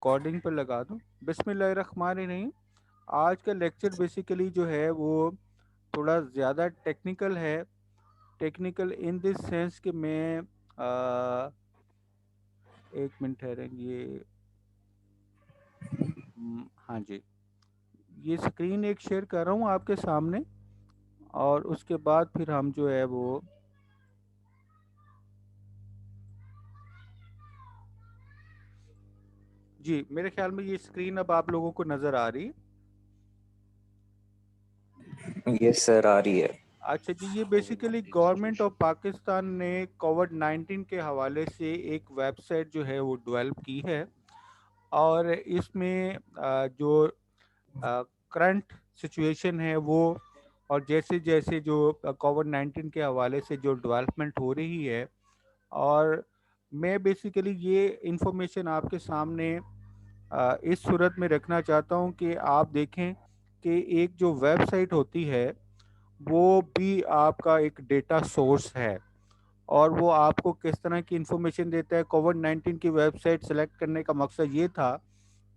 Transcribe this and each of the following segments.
Recording पर लगा दूं। बिस्मिल्लाहिर्रहमानिर्रहीम। आज का लेक्चर बेसिकली जो है वो थोड़ा ज़्यादा टेक्निकल है। टेक्निकल इन दिस सेंस कि मैं एक मिनट ठहरेंगे। हाँ जी, ये स्क्रीन एक शेयर कर रहा हूँ आपके सामने और उसके बाद फिर हम जो है वो जी, मेरे ख्याल में ये स्क्रीन अब आप लोगों को नज़र आ रही है। यस सर, आ रही है। अच्छा जी, ये बेसिकली गवर्नमेंट ऑफ पाकिस्तान ने कोविड-19 के हवाले से एक वेबसाइट जो है वो डेवलप की है और इसमें जो करंट सिचुएशन है वो और जैसे जैसे जो कोविड-19 के हवाले से जो डेवलपमेंट हो रही है, और मैं बेसिकली ये इंफॉर्मेशन आपके सामने इस सूरत में रखना चाहता हूँ कि आप देखें कि एक जो वेबसाइट होती है वो भी आपका एक डेटा सोर्स है और वो आपको किस तरह की इंफॉर्मेशन देता है। कोविड-19 की वेबसाइट सेलेक्ट करने का मकसद ये था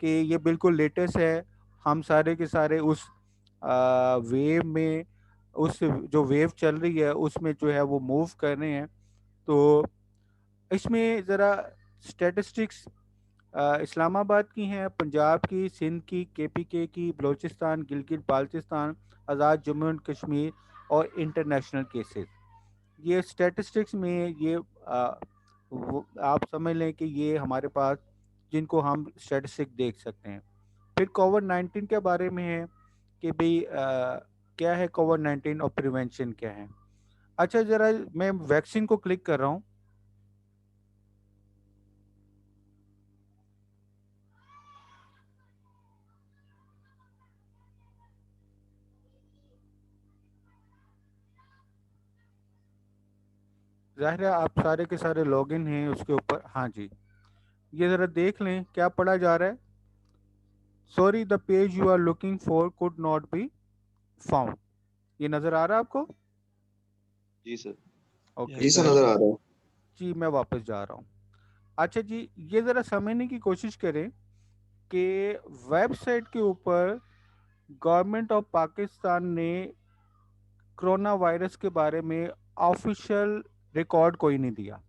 कि ये बिल्कुल लेटेस्ट है। हम सारे के सारे उस वेव में, उस जो वेव चल रही है उसमें जो है वो मूव कर रहे हैं। तो इसमें ज़रा स्टैटिस्टिक्स इस्लामाबाद की हैं, पंजाब की, सिंध की, केपीके की, बलूचिस्तान, गिलगित बाल्टिस्तान, आज़ाद जम्मू एंड कश्मीर और इंटरनेशनल केसेस। ये स्टैटिस्टिक्स में ये आप समझ लें कि ये हमारे पास जिनको हम स्टैटिस्टिक देख सकते हैं। फिर कोविड-19 के बारे में है कि भाई क्या है कोविड-19 और प्रिवेंशन क्या है। अच्छा, ज़रा मैं वैक्सीन को क्लिक कर रहा हूँ। ज़ाहिर है आप सारे के सारे लॉगिन हैं उसके ऊपर। हाँ जी, ये ज़रा देख लें क्या पढ़ा जा रहा है। Sorry, the page you are looking for could not be found. ये नज़र आ रहा है आपको? जी सर। ओके जी यस सर, सर। नजर आ रहा है। जी, मैं वापस जा रहा हूँ। अच्छा जी, ये ज़रा समझने की कोशिश करें कि वेबसाइट के ऊपर गवर्नमेंट ऑफ पाकिस्तान ने कोरोना वायरस के बारे में ऑफिशियल रिकॉर्ड कोई नहीं दिया।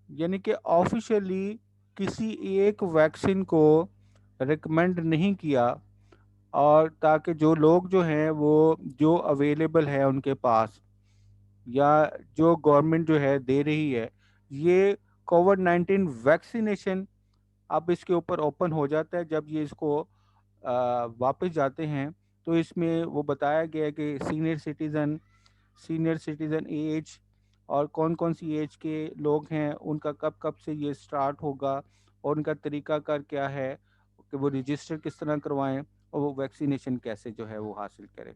यानी कि ऑफिशियली किसी एक वैक्सीन को रिकमेंड नहीं किया, और ताकि जो लोग जो हैं वो जो अवेलेबल है उनके पास या जो गवर्नमेंट जो है दे रही है, ये कोविड-19 वैक्सीनेशन अब इसके ऊपर ओपन हो जाता है। जब ये इसको वापस जाते हैं तो इसमें वो बताया गया है कि सीनियर सिटीज़न एज और कौन कौन सी एज के लोग हैं, उनका कब कब से ये स्टार्ट होगा और उनका तरीकाकार क्या है कि वो रजिस्टर किस तरह करवाएं और वो वैक्सीनेशन कैसे जो है वो हासिल करें।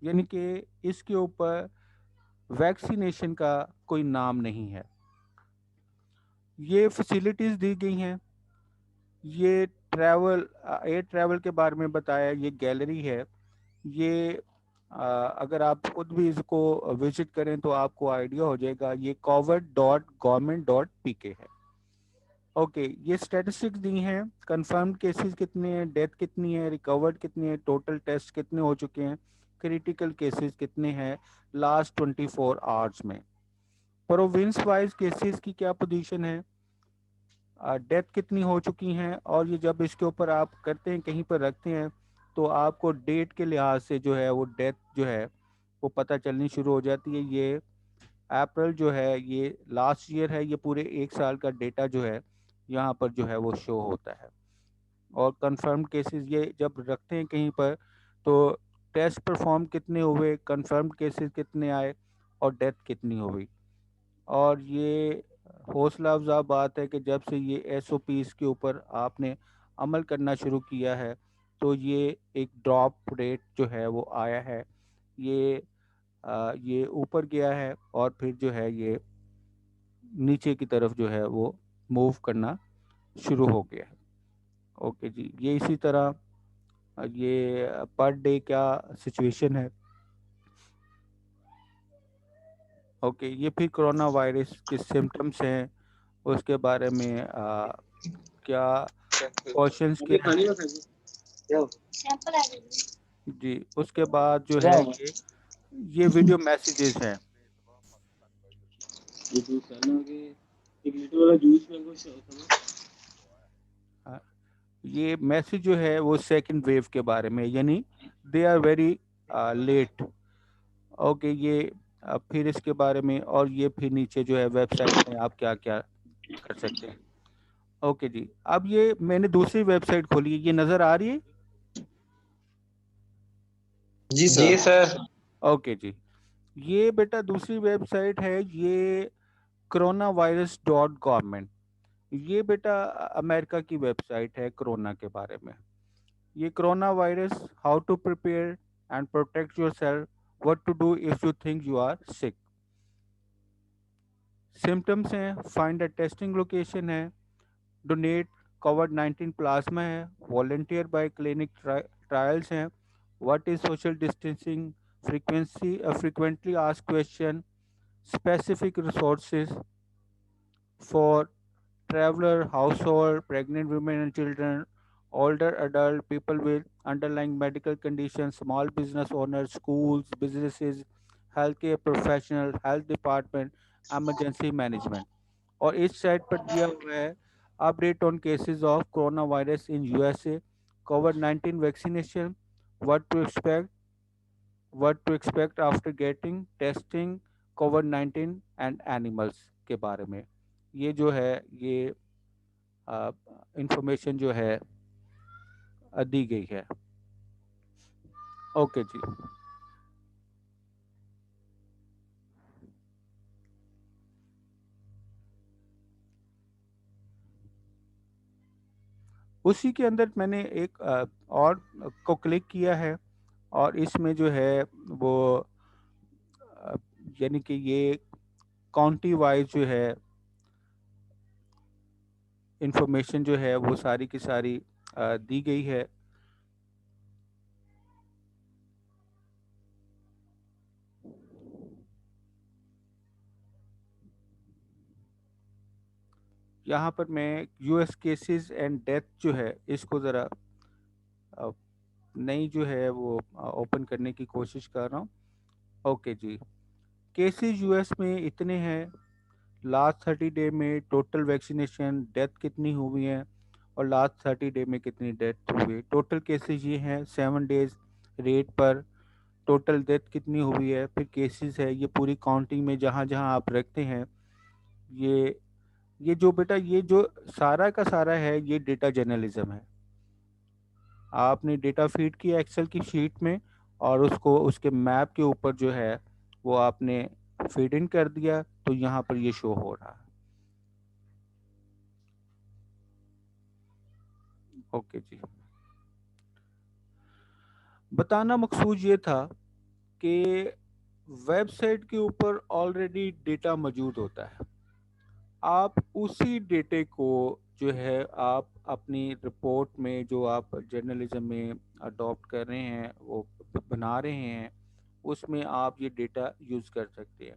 यानी कि इसके ऊपर वैक्सीनेशन का कोई नाम नहीं है। ये फैसिलिटीज़ दी गई हैं। ये ट्रैवल, एयर ट्रैवल के बारे में बताया, ये गैलरी है। ये अगर आप खुद भी इसको विजिट करें तो आपको आइडिया हो जाएगा। ये covid.government.pk है। ओके, ये स्टैटिस्टिक्स दी हैं। कंफर्म्ड केसेस कितने हैं, डेथ कितनी है, रिकवर्ड कितने हैं, टोटल टेस्ट कितने हो चुके हैं, क्रिटिकल केसेस कितने हैं लास्ट 24 आवर्स में, प्रोविंस वाइज केसेस की क्या पोजीशन है, डेथ कितनी हो चुकी हैं। और ये जब इसके ऊपर आप करते हैं, कहीं पर रखते हैं, तो आपको डेट के लिहाज से जो है वो डेथ जो है वो पता चलनी शुरू हो जाती है। ये अप्रैल जो है ये लास्ट ईयर है, ये पूरे एक साल का डेटा जो है यहाँ पर जो है वो शो होता है। और कंफर्म्ड केसेस ये जब रखते हैं कहीं पर, तो टेस्ट परफॉर्म कितने हुए, कंफर्म्ड केसेस कितने आए और डेथ कितनी हुई। और ये हौसला अफ़ज़ा बात है कि जब से ये एसओपीज़ के ऊपर आपने अमल करना शुरू किया है तो ये एक ड्रॉप रेट जो है वो आया है। ये ऊपर गया है और फिर जो है ये नीचे की तरफ जो है वो मूव करना शुरू हो गया है। ओके जी, ये इसी तरह ये पर डे क्या सिचुएशन है। ओके, ये फिर कोरोना वायरस के सिम्टम्स हैं, उसके बारे में क्या क्वेश्चंस के जी, उसके बाद जो है ये वीडियो मैसेजेस हैं। हाँ, ये मैसेज जो है वो सेकंड वेव के बारे में, यानी they are very late. Okay, ये फिर इसके बारे में, और ये फिर नीचे जो है वेबसाइट में आप क्या क्या कर सकते हैं। ओके जी, अब ये मैंने दूसरी वेबसाइट खोली है, ये नज़र आ रही है? जी जी सर। सर। ओके जी, ये बेटा दूसरी वेबसाइट है, ये कोरोना वायरस डॉट गवर्नमेंट। ये बेटा अमेरिका की वेबसाइट है कोरोना के बारे में। ये corona virus, how to prepare and protect yourself, what to do if you think you are sick. Symptoms हैं, फाइंड अ टेस्टिंग लोकेशन है, डोनेट कोविड-19 प्लाज्मा है, वॉलंटियर बाय क्लिनिक ट्रायल्स हैं, what is social distancing, frequently asked question, specific resources for traveler, household, pregnant women and children, older adult, people with underlying medical conditions, small business owners, schools, businesses, healthcare professional, health department, emergency management। और इस site पर दिया हुआ है update on cases of corona virus in USA, कोविड-19 vaccination, what to expect after getting testing कोविड-19 and animals के बारे में। ये जो है ये इंफॉर्मेशन जो है दी गई है। ओके जी, उसी के अंदर मैंने एक और को क्लिक किया है, और इसमें जो है वो अ, यानी कि ये काउंटी वाइज जो है इंफॉर्मेशन जो है वो सारी की सारी दी गई है। यहाँ पर मैं यूएस केसेस एंड डेथ जो है इसको ज़रा नई जो है वो ओपन करने की कोशिश कर रहा हूँ। ओके जी, केसेस यूएस में इतने हैं, लास्ट 30 डे में टोटल वैक्सीनेशन डेथ कितनी हुई है, और लास्ट 30 डे में कितनी डेथ हुई है। टोटल केसेस ये हैं 7 डेज रेट पर, टोटल डेथ कितनी हुई है, फिर केसेस है, ये पूरी काउंटिंग में जहाँ जहाँ आप रखते हैं। ये ये जो बेटा ये जो सारा का सारा है ये डेटा जर्नलिज्म है। आपने डेटा फीड किया एक्सेल की शीट में, और उसको उसके मैप के ऊपर जो है वो आपने फीड इन कर दिया, तो यहाँ पर ये शो हो रहा है। ओके जी, बताना मकसूद ये था कि वेबसाइट के ऊपर ऑलरेडी डेटा मौजूद होता है। आप उसी डेटे को जो है आप अपनी रिपोर्ट में जो आप जर्नलिज्म में अडॉप्ट कर रहे हैं, वो बना रहे हैं, उसमें आप ये डेटा यूज़ कर सकते हैं।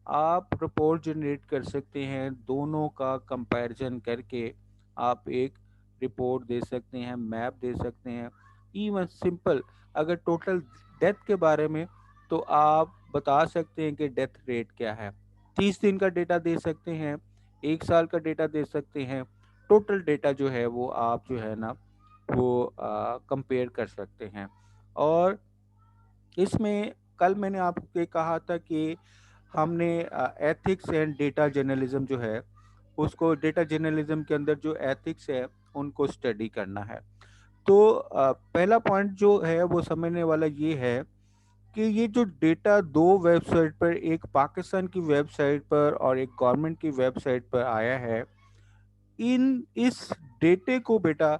आप रिपोर्ट जनरेट कर सकते हैं, दोनों का कंपैरिजन करके आप एक रिपोर्ट दे सकते हैं, मैप दे सकते हैं। इवन सिंपल अगर टोटल डेथ के बारे में, तो आप बता सकते हैं कि डेथ रेट क्या है। 30 दिन का डेटा दे सकते हैं, 1 साल का डेटा दे सकते हैं। टोटल डेटा जो है वो आप जो है ना वो कंपेयर कर सकते हैं। और इसमें कल मैंने आपको कहा था कि हमने एथिक्स एंड डेटा जर्नलिज्म जो है उसको, डेटा जर्नलिज्म के अंदर जो एथिक्स है उनको स्टडी करना है। तो पहला पॉइंट जो है वो समझने वाला ये है कि ये जो डेटा दो वेबसाइट पर, एक पाकिस्तान की वेबसाइट पर और एक गवर्नमेंट की वेबसाइट पर आया है, इस डेटे को बेटा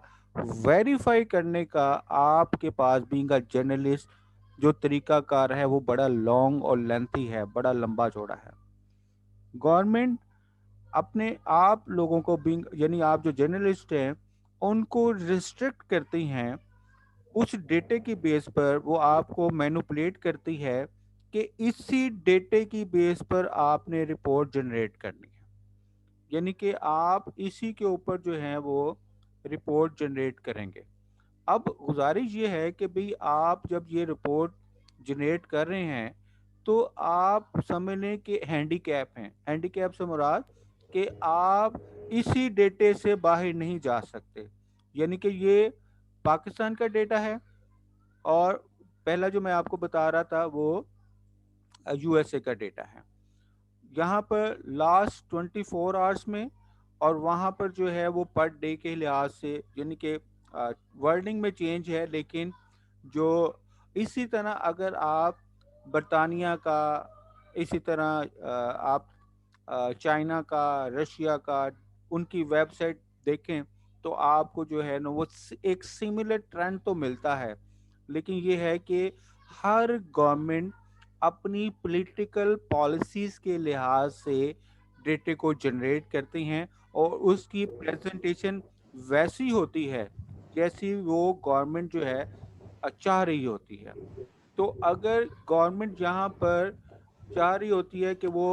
वेरीफाई करने का आपके पास बीइंग अ जर्नलिस्ट जो तरीकाकार है वो बड़ा लॉन्ग और लेंथी है, बड़ा लंबा चौड़ा है। गवर्नमेंट अपने आप लोगों को बीइंग, यानी आप जो जर्नलिस्ट हैं उनको रिस्ट्रिक्ट करती हैं, उस डेटे की बेस पर वो आपको मैनिपुलेट करती है कि इसी डेटे की बेस पर आपने रिपोर्ट जनरेट करनी है। यानी कि आप इसी के ऊपर जो है वो रिपोर्ट जनरेट करेंगे। अब गुजारिश ये है कि भाई आप जब ये रिपोर्ट जनरेट कर रहे हैं तो आप समझ लें कि हैंडीकैप हैं। हैंडीकैप से मुराद कि आप इसी डेटे से बाहर नहीं जा सकते, यानी कि ये पाकिस्तान का डेटा है और पहला जो मैं आपको बता रहा था वो यूएसए का डेटा है। यहाँ पर लास्ट 24 आवर्स में और वहाँ पर जो है वो पर डे के लिहाज से, यानी कि वर्डिंग में चेंज है, लेकिन जो इसी तरह अगर आप बरतानिया का, इसी तरह आप चाइना का, रशिया का, उनकी वेबसाइट देखें तो आपको जो है ना वो एक सिमिलर ट्रेंड तो मिलता है। लेकिन ये है कि हर गवर्नमेंट अपनी पॉलिटिकल पॉलिसीज़ के लिहाज से डेटे को जनरेट करती हैं और उसकी प्रेजेंटेशन वैसी होती है जैसी वो गवर्नमेंट जो है चाह रही होती है। तो अगर गवर्नमेंट यहाँ पर चाह रही होती है कि वो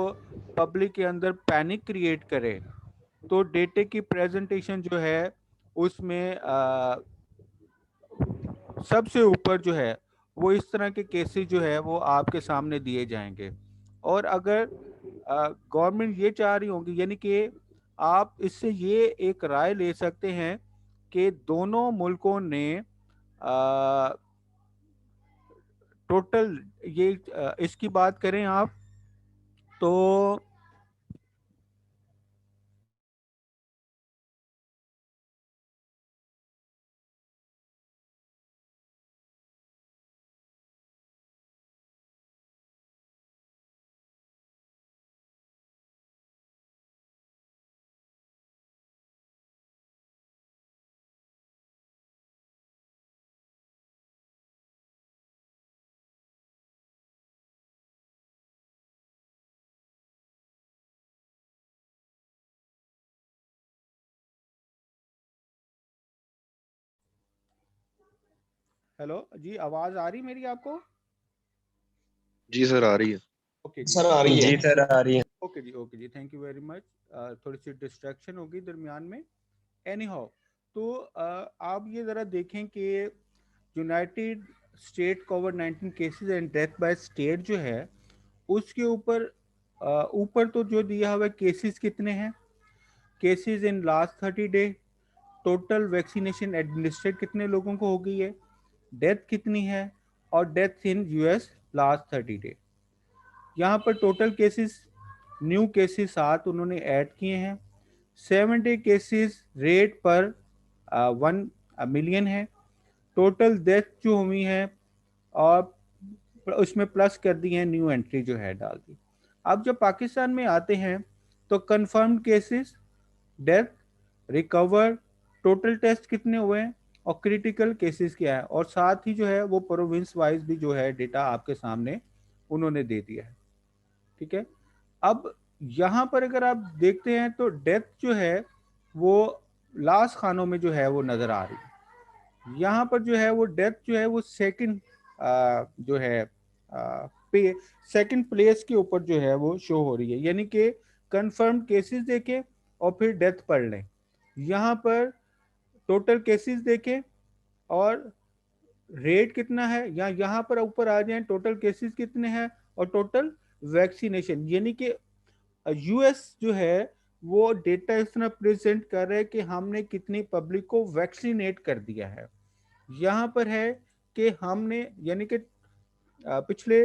पब्लिक के अंदर पैनिक क्रिएट करे, तो डेटे की प्रेजेंटेशन जो है उसमें सबसे ऊपर जो है वो इस तरह के केसेस जो है वो आपके सामने दिए जाएंगे। और अगर गवर्नमेंट ये चाह रही होगी, यानी कि आप इससे ये एक राय ले सकते हैं कि दोनों मुल्कों ने टोटल ये इसकी बात करें आप तो हेलो जी, आवाज आ रही मेरी आपको? जी सर, आ रही है। ओके जी, सर आ रही है। जी सर आ रही है। ओके जी, थैंक यू वेरी मच। थोड़ी सी डिस्ट्रैक्शन होगी दरमियान में। एनी हाउ, तो आप ये ज़रा देखें कि United state Covid 19 cases and death by state जो है उसके ऊपर ऊपर तो जो दिया हुआ है केसेस कितने हैं, cases in last 30 day, total vaccination administrate कितने लोगों को हो गई है, डेथ कितनी है, और death in US last 30 day. यहाँ पर टोटल केसेस, न्यू केसेस 7 उन्होंने ऐड किए हैं। 70 केसेस रेट पर 1 मिलियन है। टोटल डेथ जो हुई है और उसमें प्लस कर दी है, न्यू एंट्री जो है डाल दी। अब जब पाकिस्तान में आते हैं तो confirmed cases, death, recover, total test कितने हुए हैं और क्रिटिकल केसेस क्या है, और साथ ही जो है वो प्रोविंस वाइज भी जो है डेटा आपके सामने उन्होंने दे दिया है। ठीक है, अब यहाँ पर अगर आप देखते हैं तो डेथ जो है वो लास्ट खानों में जो है वो नज़र आ रही है। यहाँ पर जो है वो डेथ जो है वो सेकंड जो है पे सेकंड प्लेस के ऊपर जो है वो शो हो रही है, यानी कि कंफर्म केसेस देखें और फिर डेथ पढ़ लें। यहाँ पर टोटल केसेस देखें और रेट कितना है, या यहाँ पर ऊपर आ जाए टोटल केसेस कितने हैं और टोटल वैक्सीनेशन, यानी कि यूएस जो है वो डेटा इस तरह प्रेजेंट कर रहा है कि हमने कितनी पब्लिक को वैक्सीनेट कर दिया है। यहाँ पर है कि हमने, यानी कि पिछले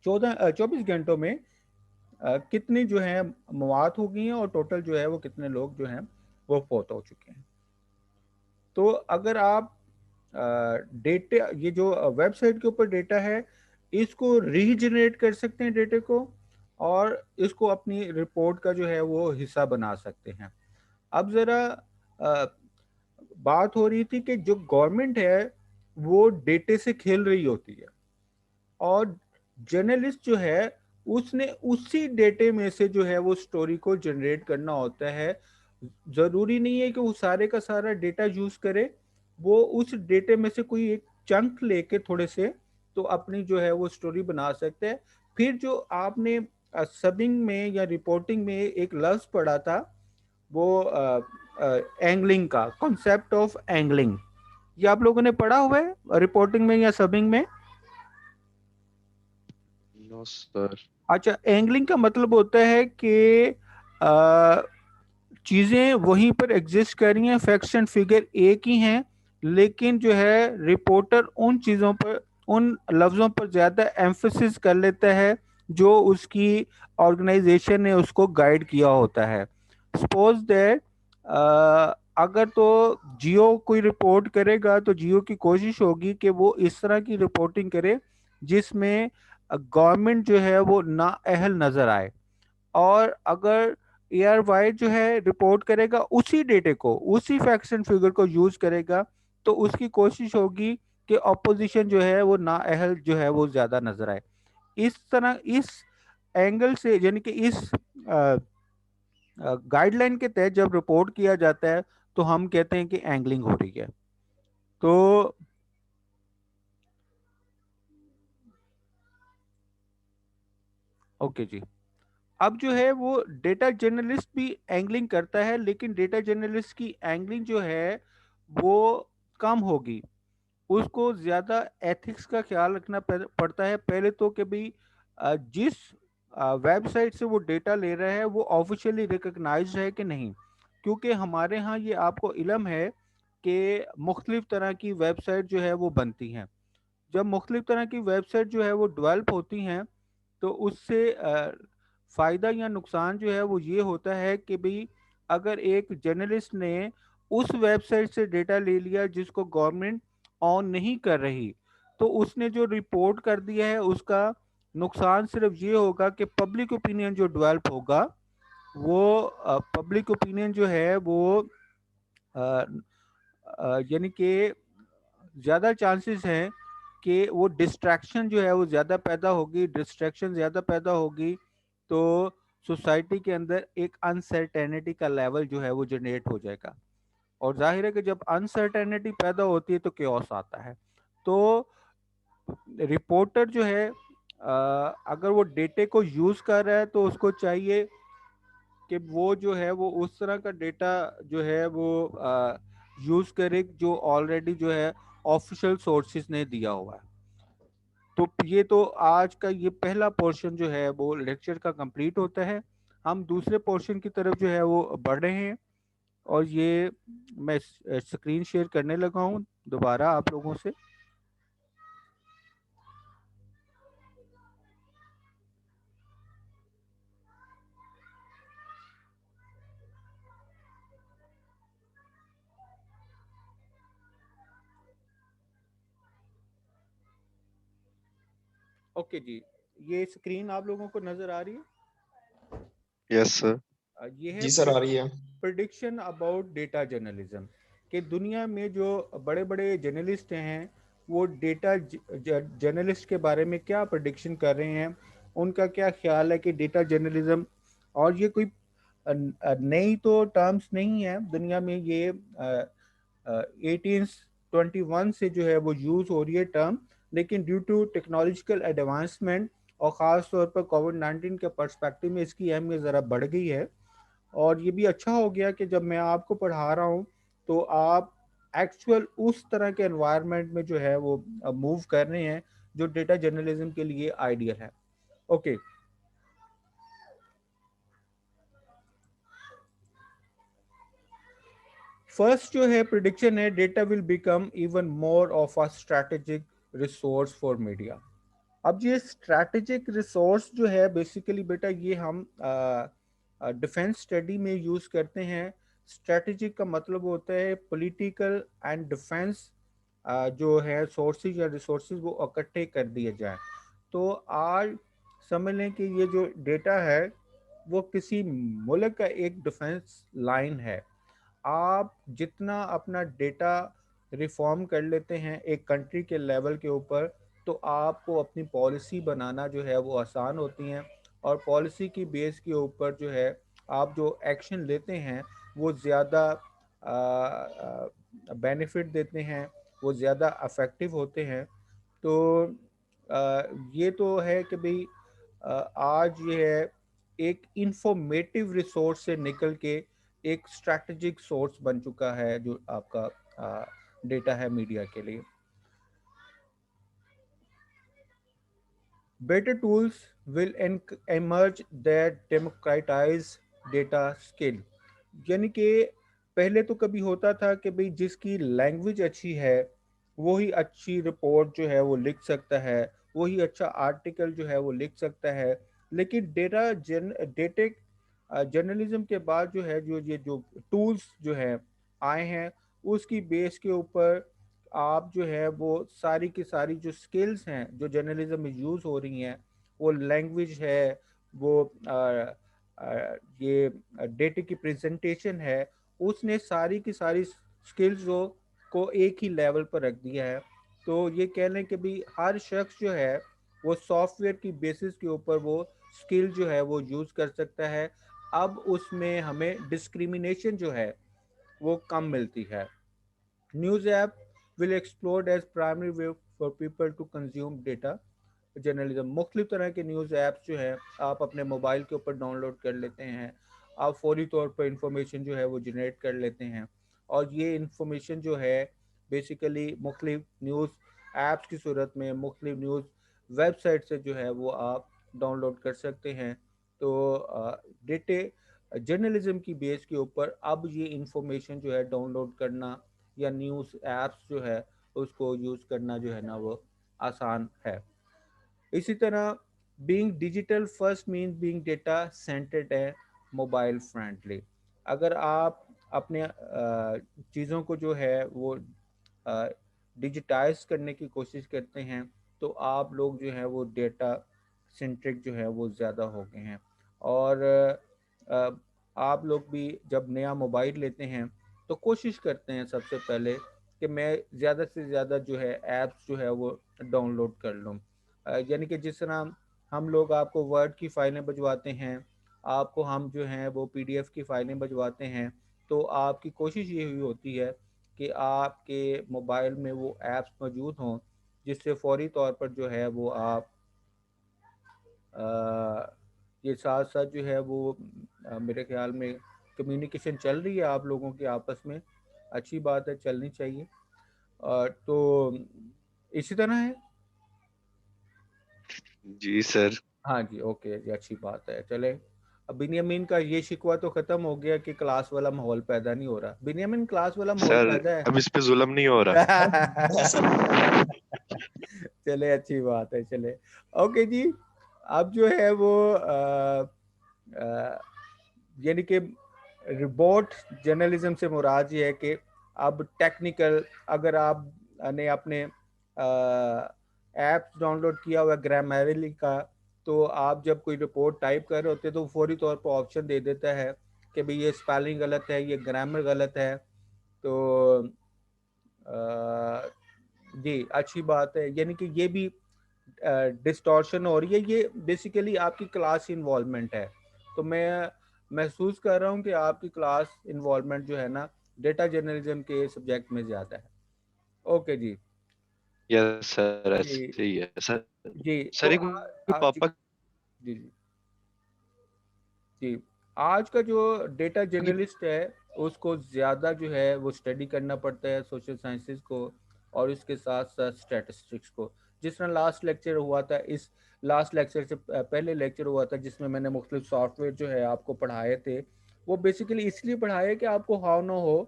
24 घंटों में कितनी जो है मौत हो गई हैं और टोटल जो है वो कितने लोग जो हैं वो फौत हो चुके हैं। तो अगर आप डेटे, ये जो वेबसाइट के ऊपर डेटा है इसको रीजनरेट कर सकते हैं डेटे को, और इसको अपनी रिपोर्ट का जो है वो हिस्सा बना सकते हैं। अब ज़रा बात हो रही थी कि जो गवर्नमेंट है वो डेटे से खेल रही होती है और जर्नलिस्ट जो है उसने उसी डेटे में से जो है वो स्टोरी को जनरेट करना होता है। ज़रूरी नहीं है कि वो सारे का सारा डेटा यूज़ करे, वो उस डेटे में से कोई एक चंक लेके थोड़े से तो अपनी जो है वो स्टोरी बना सकते हैं। फिर जो आपने सबिंग में या रिपोर्टिंग में एक लफ्ज़ पढ़ा था वो एंगलिंग का, कॉन्सेप्ट ऑफ एंगलिंग, ये आप लोगों ने पढ़ा हुआ है रिपोर्टिंग में या सबिंग में? No sir. अच्छा, एंगलिंग का मतलब होता है कि चीज़ें वहीं पर एग्जिस्ट कर रही हैं, फैक्ट्स एंड फिगर एक ही हैं, लेकिन जो है रिपोर्टर उन चीज़ों पर, उन लफ्ज़ों पर ज़्यादा एम्फेसिस कर लेता है जो उसकी ऑर्गेनाइजेशन ने उसको गाइड किया होता है। सपोज दैट अगर तो जियो कोई रिपोर्ट करेगा तो जियो की कोशिश होगी कि वो इस तरह की रिपोर्टिंग करे जिसमें गवर्नमेंट जो है वो नाअहल नज़र आए। और अगर एयर वाइड जो है रिपोर्ट करेगा उसी डेटे को, उसी फैक्ट्स एंड फिगर को यूज करेगा, तो उसकी कोशिश होगी कि ऑपोजिशन जो है वो नाअहल जो है वो ज्यादा नजर आए। इस तरह, इस एंगल से, यानी कि इस गाइडलाइन के तहत जब रिपोर्ट किया जाता है तो हम कहते हैं कि एंगलिंग हो रही है। तो ओके जी, अब जो है वो डेटा जर्नलिस्ट भी एंगलिंग करता है, लेकिन डेटा जर्नलिस्ट की एंगलिंग जो है वो कम होगी। उसको ज़्यादा एथिक्स का ख्याल रखना पड़ता है। पहले तो कि भाई जिस वेबसाइट से वो डेटा ले रहा है वो ऑफिशियली रिकग्नाइज्ड है कि नहीं, क्योंकि हमारे यहाँ ये आपको इल्म है कि मुख्तलिफ तरह की वेबसाइट जो है वो बनती हैं। जब मुख्तलिफ तरह की वेबसाइट जो है वो डेवलप होती हैं तो उससे फ़ायदा या नुकसान जो है वो ये होता है कि भाई अगर एक जर्नलिस्ट ने उस वेबसाइट से डेटा ले लिया जिसको गवर्नमेंट ऑन नहीं कर रही, तो उसने जो रिपोर्ट कर दिया है उसका नुकसान सिर्फ ये होगा कि पब्लिक ओपिनियन जो डेवलप होगा, वो पब्लिक ओपिनियन जो है वो यानी कि ज़्यादा चांसेस हैं कि वो डिस्ट्रैक्शन जो है वो ज़्यादा पैदा होगी। डिस्ट्रैक्शन ज़्यादा पैदा होगी तो सोसाइटी के अंदर एक अनसर्टेनिटी का लेवल जो है वो जनरेट हो जाएगा, और जाहिर है कि जब अनसर्टेनिटी पैदा होती है तो केओस आता है। तो रिपोर्टर जो है अगर वो डेटे को यूज़ कर रहा है तो उसको चाहिए कि वो जो है वो उस तरह का डेटा जो है वो यूज़ करे जो ऑलरेडी जो है ऑफिशियल सोर्सेज ने दिया हुआ है। तो ये तो आज का ये पहला पोर्शन जो है वो लेक्चर का कंप्लीट होता है। हम दूसरे पोर्शन की तरफ जो है वो बढ़ रहे हैं, और ये मैं स्क्रीन शेयर करने लगा हूँ दोबारा आप लोगों से। ओके जी, ये स्क्रीन आप लोगों को नजर आ रही है? Yes sir. ये है जी सर, आ रही है। प्रिडिक्शन अबाउट डेटा जर्नलिज्म, कि दुनिया में जो बड़े बड़े जर्नलिस्ट हैं वो डेटा जर्नलिस्ट के बारे में क्या प्रिडिक्शन कर रहे हैं, उनका क्या ख्याल है कि डेटा जर्नलिज्म, और ये कोई नई तो टर्म्स नहीं है दुनिया में, ये 1821 से जो है वो यूज़ हो रही है टर्म, लेकिन ड्यू टू टेक्नोलॉजिकल एडवांसमेंट और ख़ास तौर पर कोविड-19 के पर्सपेक्टिव में इसकी अहमियत ज़रा बढ़ गई है। और ये भी अच्छा हो गया कि जब मैं आपको पढ़ा रहा हूँ तो आप एक्चुअल उस तरह के एनवायरनमेंट में जो है वो मूव कर रहे हैं जो डेटा जर्नलिज्म के लिए आइडियल है। ओके, फर्स्ट जो है प्रिडिक्शन है, data will become even more of a strategic resource for media. अब ये स्ट्रैटेजिक रिसोर्स जो है बेसिकली बेटा ये हम डिफेंस स्टडी में यूज़ करते हैं। स्ट्रैटेजिक का मतलब होता है पॉलिटिकल एंड डिफेंस, जो है सोर्सेज या रिसोर्सेज वो इकट्ठे कर दिए जाएं। तो आज समझ लें कि ये जो डेटा है वो किसी मुल्क का एक डिफेंस लाइन है। आप जितना अपना डेटा रिफॉर्म कर लेते हैं एक कंट्री के लेवल के ऊपर, तो आपको अपनी पॉलिसी बनाना जो है वो आसान होती हैं, और पॉलिसी की बेस के ऊपर जो है आप जो एक्शन लेते हैं वो ज़्यादा बेनिफिट देते हैं, वो ज़्यादा अफेक्टिव होते हैं। तो ये तो है कि भाई आज ये है एक इंफॉर्मेटिव रिसोर्स से निकल के एक स्ट्रैटेजिक सोर्स बन चुका है जो आपका डेटा है मीडिया के लिए। Better tools will emerge that democratize data skill। यानी कि पहले तो कभी होता था कि भाई जिसकी लैंग्वेज अच्छी है वही अच्छी रिपोर्ट जो है वो लिख सकता है, वही अच्छा आर्टिकल जो है वो लिख सकता है। लेकिन डेटे जर्नलिज्म के बाद जो है जो ये जो टूल्स जो है आए हैं उसकी बेस के ऊपर आप जो है वो सारी की सारी जो स्किल्स हैं जो जर्नलिज्म में यूज़ हो रही हैं, वो लैंग्वेज है, वो ये डेटे की प्रेजेंटेशन है, उसने सारी की सारी स्किल्स को एक ही लेवल पर रख दिया है। तो ये कह लें कि भी हर शख्स जो है वो सॉफ्टवेयर की बेसिस के ऊपर वो स्किल जो है वो यूज़ कर सकता है। अब उसमें हमें डिस्क्रिमिनेशन जो है वो कम मिलती है। News app will explode as primary way for people to consume data journalism. मुख्तलिफ तरह के न्यूज़ ऐप्स जो है आप अपने मोबाइल के ऊपर डाउनलोड कर लेते हैं। आप फौरी तौर पर इंफॉर्मेशन जो है वो जनरेट कर लेते हैं, और ये इंफॉर्मेशन जो है बेसिकली मुख्तलिफ न्यूज़ ऐप्स की सूरत में मुख्तलिफ न्यूज़ वेबसाइट से जो है वो आप डाउनलोड कर सकते हैं। तो डेटे जर्नलिज्म की बेस के ऊपर अब ये इंफॉर्मेशन जो है डाउनलोड करना या न्यूज़ ऐप्स जो है उसको यूज़ करना जो है ना वो आसान है। इसी तरह being digital first mean being data centred है, मोबाइल फ्रेंडली। अगर आप अपने चीज़ों को जो है वो डिजिटाइज करने की कोशिश करते हैं तो आप लोग जो है वो डेटा सेंट्रिक जो है वो ज़्यादा हो गए हैं। और अ, आप लोग भी जब नया मोबाइल लेते हैं तो कोशिश करते हैं सबसे पहले कि मैं ज़्यादा से ज़्यादा जो है ऐप्स जो है वो डाउनलोड कर लूँ। यानी कि जिस तरह हम लोग आपको वर्ड की फ़ाइलें भिजवाते हैं, आपको हम जो हैं वो पीडीएफ की फ़ाइलें भिजवाते हैं, तो आपकी कोशिश ये हुई होती है कि आपके मोबाइल में वो ऐप्स मौजूद हों जिससे फ़ौरी तौर पर जो है वो आप ये साथ साथ जो है वो मेरे ख्याल में कम्युनिकेशन चल रही है आप लोगों के आपस में, अच्छी बात है, चलनी चाहिए। तो इसी तरह है। जी सर। हाँ जी, ओके, ये अच्छी बात है। चले, अब बिन्यामीन का ये शिकवा तो खत्म हो गया कि क्लास वाला माहौल पैदा नहीं हो रहा। बिन्यामीन, क्लास वाला माहौल सर पैदा है। अब इस पे जुल्म नहीं हो रहा। चले, अच्छी बात है। चले, ओके जी। अब जो है वो यानी कि रिपोर्ट जर्नलिज्म से मुराद ये है कि अब टेक्निकल, अगर आप ने अपने ऐप्स डाउनलोड किया हुआ ग्रामरली का, तो आप जब कोई रिपोर्ट टाइप कर रहे होते तो फौरी तौर पर ऑप्शन दे देता है कि भाई ये स्पेलिंग गलत है, ये ग्रामर गलत है। तो अ, जी, अच्छी बात है। यानी कि ये भी डिस्टॉर्शन हो रही है, ये बेसिकली आपकी क्लास इन्वॉल्वमेंट है। तो मैं महसूस कर रहा हूँ कि आपकी क्लास इन्वॉल्वमेंट जो है ना ऐसा जर्नलिज्म के सब्जेक्ट में ज़्यादा है। ओके जी। यस सर, जी ऐसे ही है सर। जी। तो सर एक जी पापा जी जी जी। आज का जो डेटा की। जर्नलिस्ट है उसको ज़्यादा जो है वो स्टडी करना पड़ता है सोशल साइंसेज को, और इसके साथ साथ स्टैटिस्टिक्स को। जिस तरह लास्ट लेक्चर हुआ था, इस लास्ट लेक्चर से पहले लेक्चर हुआ था जिसमें मैंने मुख्तलिफ सॉफ्टवेयर जो है आपको पढ़ाए थे, वो बेसिकली इसलिए पढ़ाए कि आपको हाउ ना हो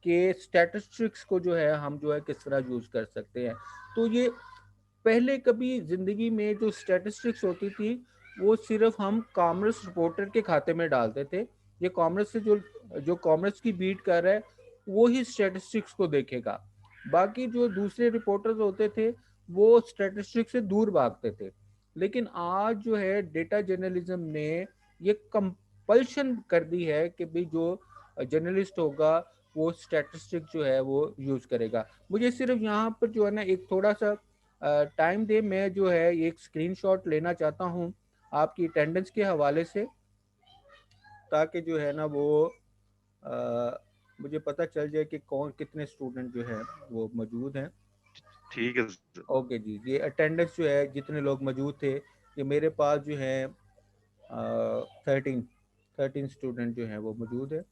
कि स्टैटिस्टिक्स को जो है हम जो है किस तरह यूज़ कर सकते हैं। तो ये पहले कभी ज़िंदगी में जो स्टैटिस्टिक्स होती थी वो सिर्फ हम कॉमर्स रिपोर्टर के खाते में डालते थे। ये कॉमर्स से जो जो कॉमर्स की बीट कर रहा है वो ही स्टैटिस्टिक्स को देखेगा। बाकी जो दूसरे रिपोर्टर्स होते थे वो स्टैटिस्टिक्स से दूर भागते थे। लेकिन आज जो है डेटा जर्नलिज्म ने ये कंपल्शन कर दी है कि भाई जो जर्नलिस्ट होगा वो स्टैटिस्टिक्स जो है वो यूज़ करेगा। मुझे सिर्फ यहाँ पर जो है ना एक थोड़ा सा टाइम दे, मैं जो है एक स्क्रीनशॉट लेना चाहता हूँ आपकी अटेंडेंस के हवाले से, ताकि जो है ना वो अ, मुझे पता चल जाए कि कौन कितने स्टूडेंट जो है वो मौजूद हैं। ठीक है सर। ओके जी, ये अटेंडेंस जो है जितने लोग मौजूद थे, ये मेरे पास जो है 13 13 स्टूडेंट जो हैं वो मौजूद है।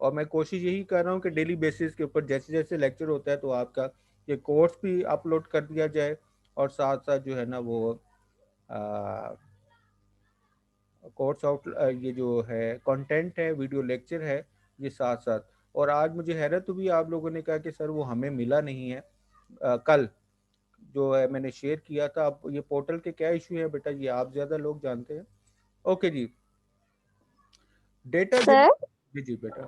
और मैं कोशिश यही कर रहा हूँ कि डेली बेसिस के ऊपर जैसे जैसे लेक्चर होता है तो आपका ये कोर्स भी अपलोड कर दिया जाए, और साथ साथ जो है ना वो कोर्स आउट ये जो है कंटेंट है, वीडियो लेक्चर है, ये साथ साथ। और आज मुझे हैरत हुई, आप लोगों ने कहा कि सर वो हमें मिला नहीं है। कल जो है मैंने शेयर किया था। अब ये पोर्टल के क्या इशू है बेटा, ये आप ज़्यादा लोग जानते हैं। ओके जी, डेटा सर जी जी बेटा।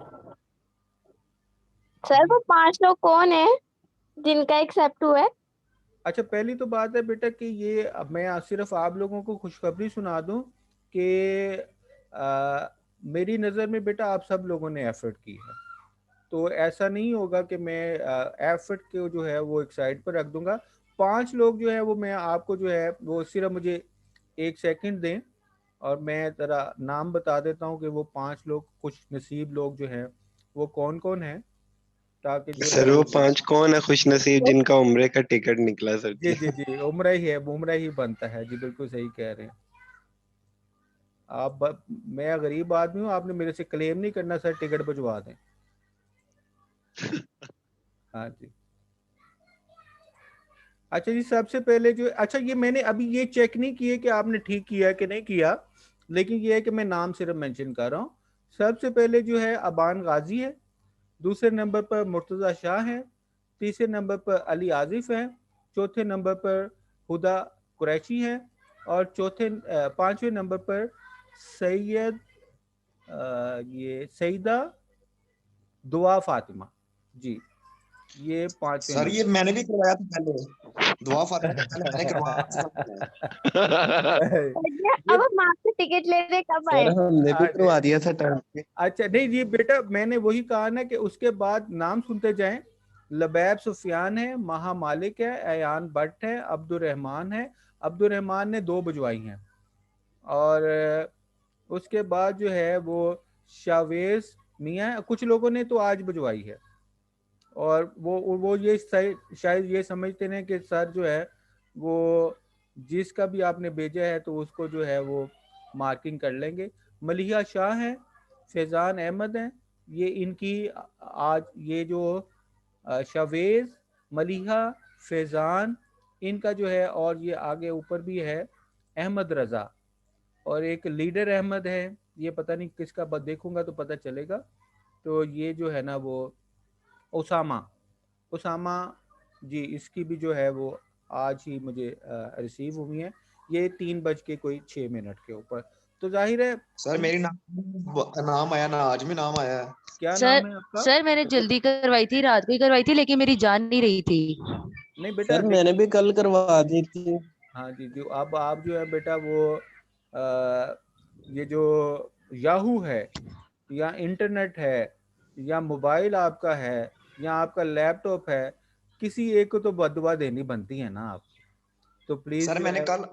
सर जी। वो 5 लोग कौन है जिनका एक्सेप्ट हुआ है? अच्छा, पहली तो बात है बेटा कि ये अब मैं सिर्फ आप लोगों को खुशखबरी सुना दूं कि मेरी नज़र में बेटा आप सब लोगों ने एफर्ट की है, तो ऐसा नहीं होगा कि मैं एफर्ट को जो है वो एक साइड पर रख दूंगा। 5 लोग जो है वो मैं आपको जो है वो सिर्फ मुझे 1 सेकंड दें और मैं ज़रा नाम बता देता हूँ कि वो 5 लोग खुश नसीब लोग जो हैं वो कौन कौन हैं, ताकि जो है सर वो 5 कौन है खुश नसीब जिनका उम्रे का टिकट निकला सर जी जी? जी जी उम्र ही है, उम्र ही बनता है जी, बिल्कुल सही कह रहे हैं आप। मैं गरीब आदमी हूँ, आपने मेरे से क्लेम नहीं करना सर टिकट भिजवा दें। हाँ जी। अच्छा जी, सबसे पहले जो अच्छा ये मैंने अभी ये चेक नहीं किया कि आपने ठीक किया कि नहीं किया, लेकिन ये है कि मैं नाम सिर्फ मेंशन कर रहा हूँ। सबसे पहले जो है अबान गाजी है, दूसरे नंबर पर मुर्तज़ा शाह है, तीसरे नंबर पर अली आजिफ है, चौथे नंबर पर हुदा कुरैशी है, और पांचवें नंबर पर सैयद ये सईदा दुआ फातिमा जी, ये पांचवें सर ये नंबर। मैंने भी करवाया था पहले, दुआ फातिमा से पहले मैंने करवाया था। सर जी, ये अब हम आपसे टिकट लेने कब आए? सर हमने भी अरे, करवा दिया था टाइम पे। अच्छा नहीं जी बेटा, मैंने वही कहा ना कि उसके बाद नाम सुनते जाएं। लबैब सुफियान है, महा मालिक है, अयान भट्ट है, अब्दुल रहमान ने 2 भिजवाई हैं, और उसके बाद जो है वो शावेज मियाँ है, कुछ लोगों ने तो आज भिजवाई है। और वो ये शायद ये समझते हैं कि सर जो है वो जिसका भी आपने भेजा है तो उसको जो है वो मार्किंग कर लेंगे। मलिहा शाह हैं, फैज़ान अहमद हैं, ये इनकी आज ये जो शावेज, मलिहा, फैज़ान, इनका जो है, और ये आगे ऊपर भी है अहमद रज़ा, और एक लीडर अहमद है, ये पता नहीं किसका, देखूंगा तो पता चलेगा। तो ये जो है ना वो उसामा उसामा जी, इसकी भी जो है वो आज ही मुझे रिसीव हुई है, ये 3:06 के ऊपर। तो जाहिर है सर मेरी नाम आया ना, आज में नाम आया है। क्या सर नाम है आपका? सर मैंने जल्दी करवाई थी, रात को ही करवाई थी, लेकिन मेरी जान नहीं रही थी। नहीं बेटा सर मैंने भी कल करवा दी थी। हाँ जी जी, अब आप जो है बेटा वो ये जो याहू है या इंटरनेट है या मोबाइल आपका है या आपका लैपटॉप है, किसी एक को तो बददुआ देनी बनती है ना आप, तो प्लीज सर जो मैंने है। कल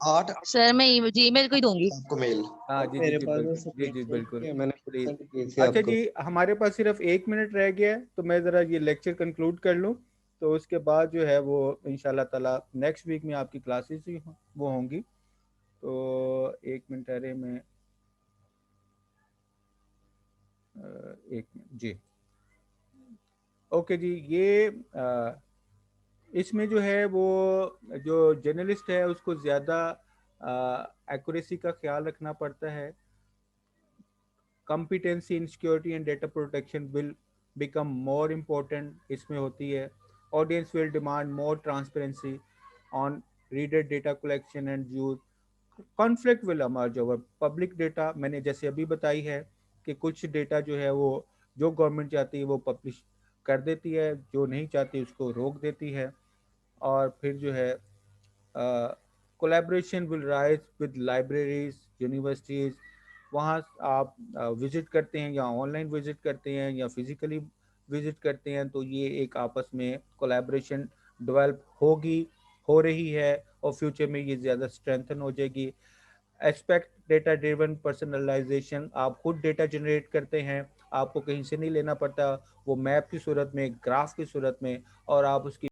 8 सर मैं ईमेल को ही दूंगी। आपको मेल। हाँ जी जी मेरे जी पास बिल्कुल, सब जी जी बिल्कुल, मैंने प्लीज। send किए थे अच्छा आपको। जी, हमारे पास सिर्फ 1 मिनट रह गया है, तो मैं ज़रा ये लेक्चर कंक्लूड कर लूँ, तो उसके बाद जो है वो इंशाल्लाह ताला नेक्स्ट वीक में आपकी क्लासेस ही वो होंगी। तो 1 मिनट, अरे मैं 1 मिनट जी। ओके जी, ये इसमें जो है वो जो जर्नलिस्ट है उसको ज़्यादा एक्यूरेसी का ख्याल रखना पड़ता है। competency in security and data protection will become more important, इसमें होती है। Audience will demand more transparency on reader data collection and use. Conflict will emerge over public data, मैंने जैसे अभी बताई है कि कुछ डेटा जो है वो जो गवर्नमेंट चाहती है वो पब्लिश कर देती है, जो नहीं चाहती उसको रोक देती है। और फिर जो है collaboration will rise with libraries, universities, वहाँ आप विज़िट करते हैं या ऑनलाइन विज़िट करते हैं या फिज़िकली विज़िट करते हैं, तो ये एक आपस में कोलैबोरेशन डेवलप हो रही है, और फ्यूचर में ये ज़्यादा स्ट्रेंथन हो जाएगी। एक्सपेक्ट डेटा ड्रिवन पर्सनलाइजेशन, आप खुद डेटा जनरेट करते हैं, आपको कहीं से नहीं लेना पड़ता, वो मैप की सूरत में, ग्राफ की सूरत में, और आप उसकी